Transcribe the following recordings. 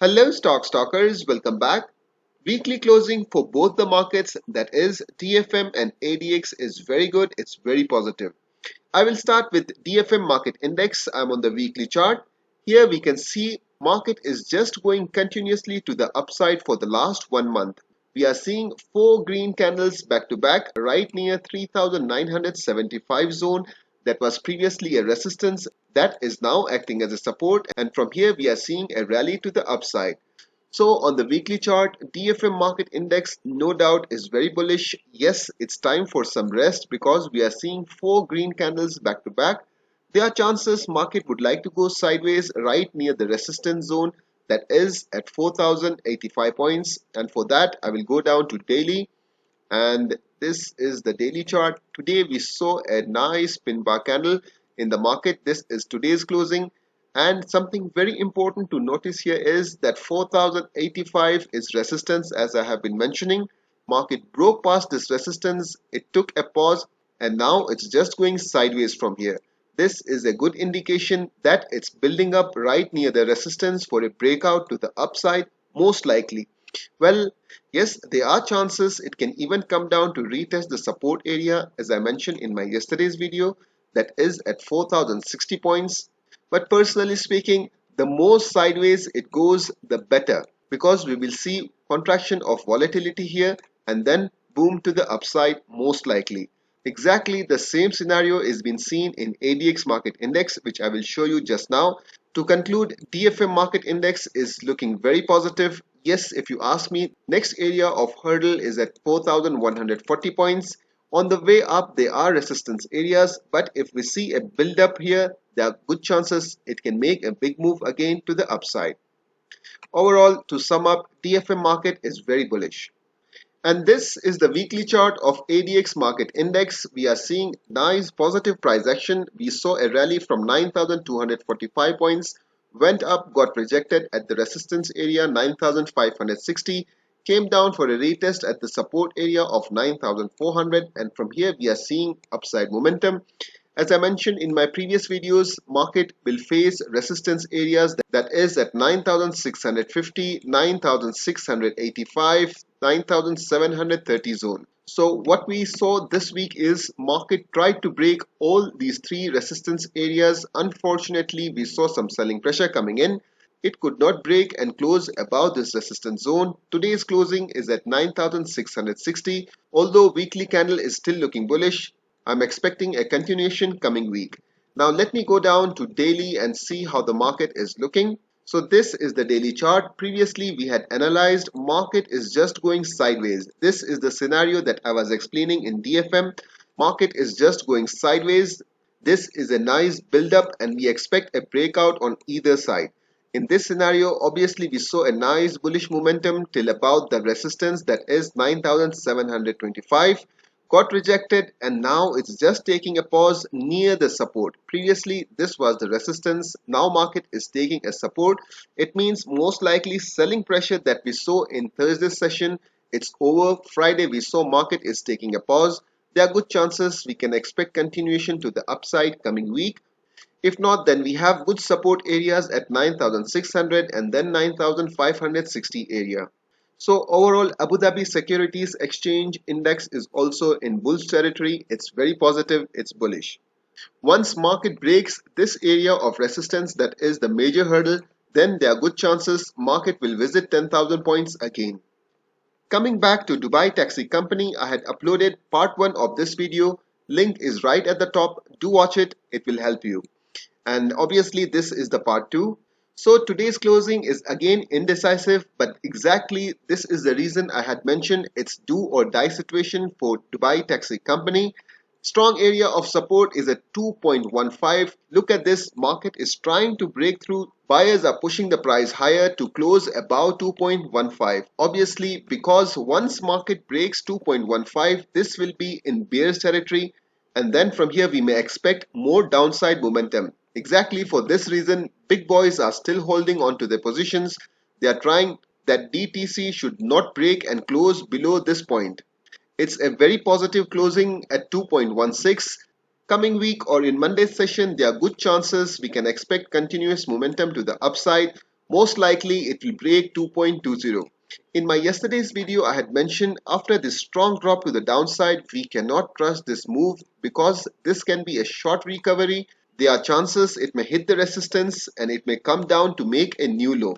Hello stock stalkers, welcome back. Weekly closing for both the markets, that is DFM and ADX, is very good, it's very positive. I will start with DFM market index. I'm on the weekly chart. Here we can see market is just going continuously to the upside for the last 1 month. We are seeing four green candles back to back right near 3975 zone that was previously a resistance that is now acting as a support, and from here we are seeing a rally to the upside. So on the weekly chart, DFM market index no doubt is very bullish. Yes, it's time for some rest because we are seeing four green candles back to back. There are chances market would like to go sideways right near the resistance zone, that is at 4085 points, and for that I will go down to daily, and this is the daily chart. Today we saw a nice pin bar candle in the market. This is today's closing, and something very important to notice here is that 4085 is resistance, as I have been mentioning. Market broke past this resistance, it took a pause, and now it's just going sideways from here. This is a good indication that it's building up right near the resistance for a breakout to the upside, most likely. Well, yes, there are chances it can even come down to retest the support area, as I mentioned in my yesterday's video, that is at 4060 points. But personally speaking, the more sideways it goes, the better, because we will see contraction of volatility here and then boom to the upside, most likely. Exactly the same scenario is been seen in ADX market index, which I will show you just now. To conclude, DFM market index is looking very positive. Yes, if you ask me, next area of hurdle is at 4140 points. On the way up, there are resistance areas, but if we see a build up here, there are good chances it can make a big move again to the upside. Overall, to sum up, DFM market is very bullish. And this is the weekly chart of ADX market index. We are seeing nice positive price action. We saw a rally from 9245 points, went up, got rejected at the resistance area 9560, came down for a retest at the support area of 9400, and from here we are seeing upside momentum. As I mentioned in my previous videos, market will face resistance areas, that is at 9650, 9685, 9730 zone. So what we saw this week is market tried to break all these three resistance areas. Unfortunately, we saw some selling pressure coming in. It could not break and close above this resistance zone. Today's closing is at 9660. Although weekly candle is still looking bullish, I'm expecting a continuation coming week. Now let me go down to daily and see how the market is looking. So this is the daily chart. Previously we had analyzed market is just going sideways. This is the scenario that I was explaining in DFM. Market is just going sideways. This is a nice build up and we expect a breakout on either side. In this scenario, obviously we saw a nice bullish momentum till about the resistance, that is 9725. Got rejected and now it's just taking a pause near the support. Previously this was the resistance, now market is taking a support. It means most likely selling pressure that we saw in Thursday's session, it's over. Friday we saw market is taking a pause. There are good chances we can expect continuation to the upside coming week. If not, then we have good support areas at 9600 and then 9560 area. So overall, Abu Dhabi Securities Exchange Index is also in bullish territory. It's very positive, it's bullish. Once market breaks this area of resistance, that is the major hurdle, then there are good chances market will visit 10,000 points again. Coming back to Dubai Taxi Company, I had uploaded part 1 of this video. Link is right at the top. Do watch it, it will help you. And obviously this is the part 2. So today's closing is again indecisive, but exactly this is the reason I had mentioned it's do or die situation for Dubai Taxi Company. Strong area of support is at 2.15. Look at this, market is trying to break through. Buyers are pushing the price higher to close above 2.15. Obviously, because once market breaks 2.15, this will be in bearish territory, and then from here we may expect more downside momentum. Exactly for this reason, big boys are still holding on to their positions. They are trying that DTC should not break and close below this point. It's a very positive closing at 2.16. Coming week or in Monday's session, there are good chances we can expect continuous momentum to the upside. Most likely it will break 2.20. In my yesterday's video, I had mentioned after this strong drop to the downside, we cannot trust this move because this can be a short recovery. There are chances it may hit the resistance and it may come down to make a new low.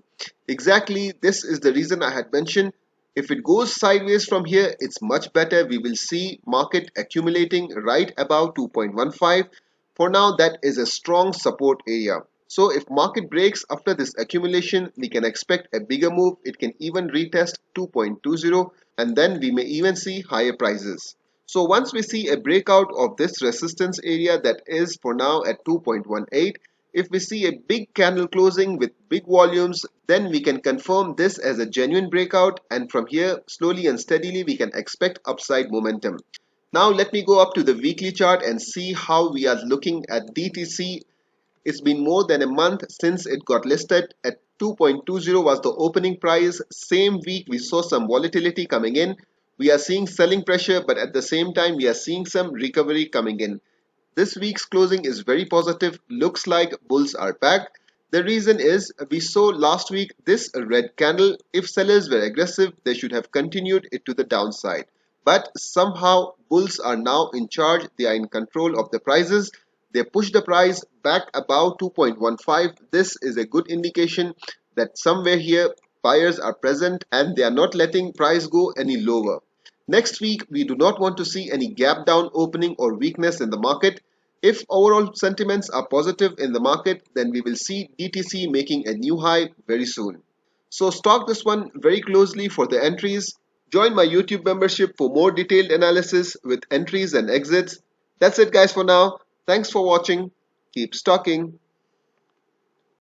Exactly, this is the reason I had mentioned if it goes sideways from here, it's much better. We will see market accumulating right above 2.15. For now, that is a strong support area. So if market breaks after this accumulation, we can expect a bigger move. It can even retest 2.20 and then we may even see higher prices. So once we see a breakout of this resistance area that is for now at 2.18, if we see a big candle closing with big volumes, then we can confirm this as a genuine breakout, and from here slowly and steadily we can expect upside momentum. Now let me go up to the weekly chart and see how we are looking at DTC. It's been more than a month since it got listed. At 2.20 was the opening price. Same week we saw some volatility coming in. We are seeing selling pressure, but at the same time we are seeing some recovery coming in. This week's closing is very positive. Looks like bulls are back. The reason is we saw last week this red candle. If sellers were aggressive, they should have continued it to the downside. But somehow bulls are now in charge. They are in control of the prices. They push the price back above 2.15. This is a good indication that somewhere here buyers are present and they are not letting price go any lower. Next week, we do not want to see any gap down opening or weakness in the market. If overall sentiments are positive in the market, then we will see DTC making a new high very soon. So stock this one very closely for the entries. Join my YouTube membership for more detailed analysis with entries and exits. That's it guys for now. Thanks for watching. Keep stocking.